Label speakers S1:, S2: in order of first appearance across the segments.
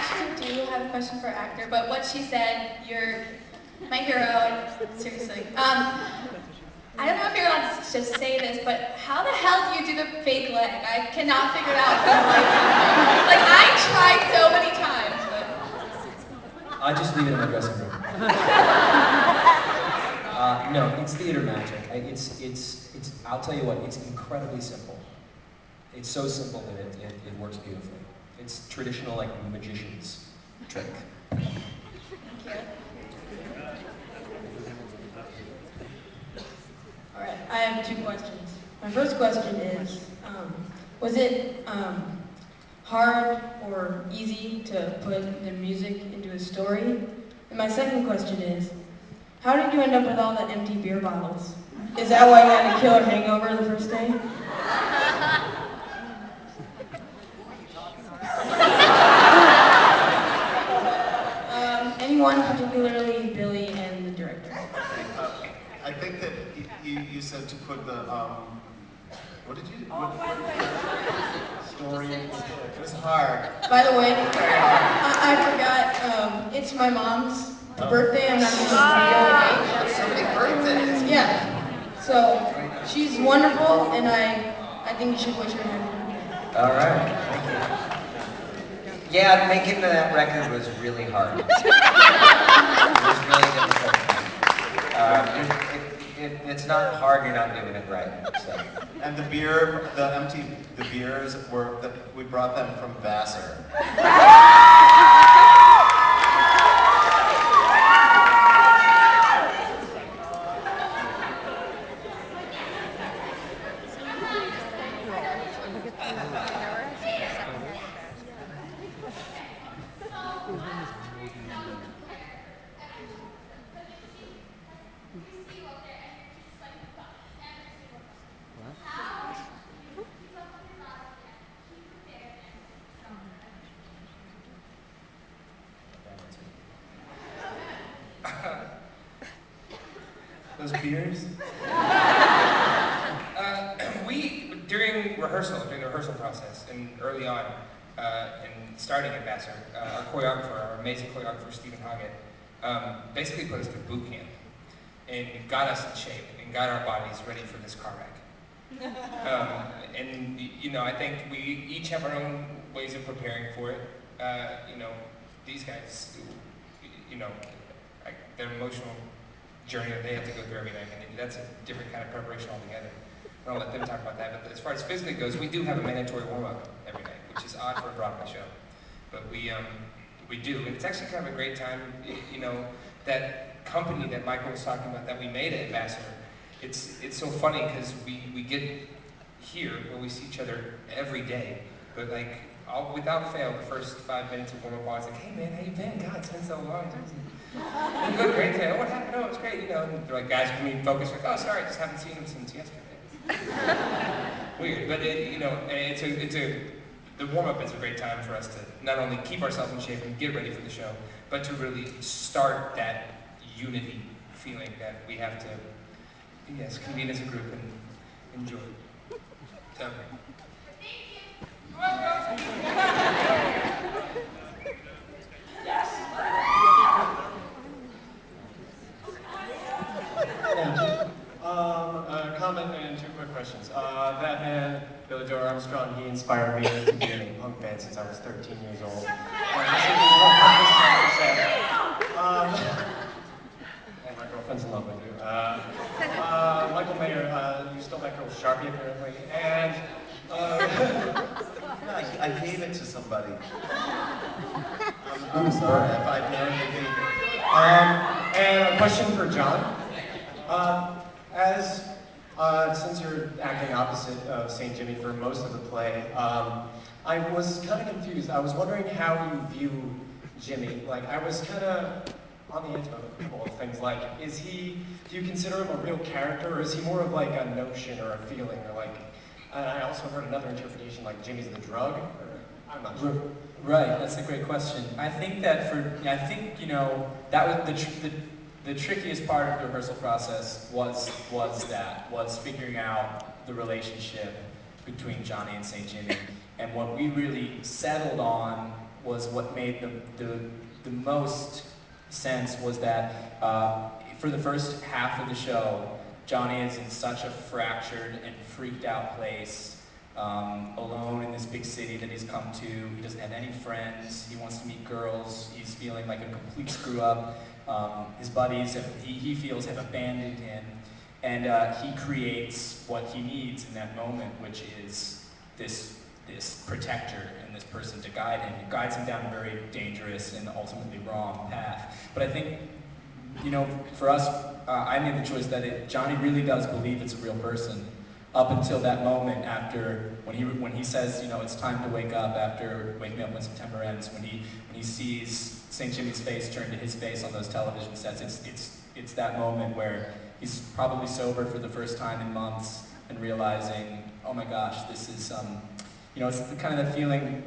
S1: actually do have a question for actor, but what she said, you're my hero, and seriously. I don't know if you're allowed to just say this, but how the hell do you do the fake leg? I cannot figure it out. Like I tried so many times, but
S2: I just leave it in my dressing room. No, it's theater magic. I'll tell you what, it's incredibly simple. It's so simple that it works beautifully. It's traditional, like, magician's trick.
S1: thank you.
S3: All right, I have two questions. My first question is, was it hard or easy to put the music into a story? And my second question is, how did you end up with all the empty beer bottles? Is that why you had a killer hangover the first day? Anyone, particularly Billy and the director.
S4: I think that you said to put the what did you? Story. It was hard.
S3: By the way,
S4: Very hard.
S3: I forgot, it's my mom's birthday. I'm not going to
S4: So many birthdays.
S3: Yeah. So she's wonderful, and I think you should wish her happy birthday.
S5: All right. Thank you. Yeah, making that record was really hard. It was really difficult. It's not hard, you're not doing it right. So.
S4: And the beers we brought them from Vassar.
S2: Those beers? During the rehearsal process, and early on, and starting at Vassar, our amazing choreographer, Stephen Hoggett, basically put us through boot camp, and got us in shape, and got our bodies ready for this car wreck. And, I think we each have our own ways of preparing for it. These guys, their emotional journey that they have to go through every night, and that's a different kind of preparation altogether. I'll let them talk about that, but as far as physically goes, we do have a mandatory warm-up every night, which is odd for a Broadway show. But we do, and it's actually kind of a great time, that company that Michael was talking about that we made at Vassar, it's so funny because we get here where we see each other every day, but without fail, the first 5 minutes of warm-up, I was like, hey man, how you been? God, it's been so long. I'm good, great today. Oh, what happened? Oh, it's great. And they're like, guys, can we focus? Like, oh, sorry, just haven't seen him since yesterday. Weird, but the warm-up is a great time for us to not only keep ourselves in shape and get ready for the show, but to really start that unity feeling that we have to, convene as a group and enjoy. So.
S6: A comment and two quick questions. That man, Billy Joe Armstrong, he inspired me to be in a punk band since I was 13 years old. And my girlfriend's in love with you. Michael Mayer, you stole that girl's Sharpie apparently, and
S4: No, I gave it to somebody. I'm sorry if I known you gave it.
S6: And a question for John. Since you're acting opposite of St. Jimmy for most of the play, I was kind of confused. I was wondering how you view Jimmy. Like, I was kind of on the edge of a couple of things. Like, do you consider him a real character, or is he more of like a notion or a feeling, or like? And I also heard another interpretation, like Jimmy's the drug. Or, I'm not sure.
S2: Right, that's a great question. I think that that was the trickiest part of the rehearsal process was figuring out the relationship between Johnny and St. Jimmy. And what we really settled on
S6: was what made the most sense was that for the first half of the show, Johnny is in such a fractured and freaked out place, alone in this big city that he's come to. He doesn't have any friends. He wants to meet girls. He's feeling like a complete screw up. His buddies, he feels, have abandoned him. And he creates what he needs in that moment, which is this protector and this person to guide him. It guides him down a very dangerous and ultimately wrong path. But I think, you know, for us, I made the choice that Johnny really does believe it's a real person up until that moment after, when he says, you know, it's time to wake up after Wake Me Up When September Ends, when he sees St. Jimmy's face turn to his face on those television sets. It's that moment where he's probably sober for the first time in months and realizing, oh my gosh, this is, you know, it's the kind of the feeling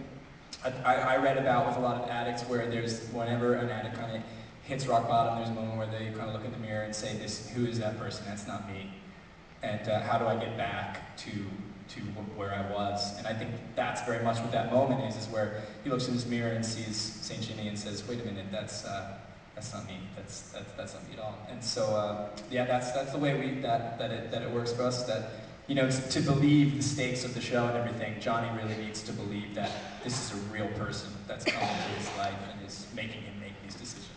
S6: I read about with a lot of addicts, where whenever an addict kind of hits rock bottom, there's a moment where they kind of look in the mirror and say, who is that person? That's not me. And how do I get back to where I was? And I think that's very much what that moment is where he looks in his mirror and sees St. Jimmy and says, wait a minute, that's not me. That's not me at all. And so yeah, that's the way that it works for us. That, you know, to believe the stakes of the show and everything, Johnny really needs to believe that this is a real person that's come into his life and is making him make these decisions.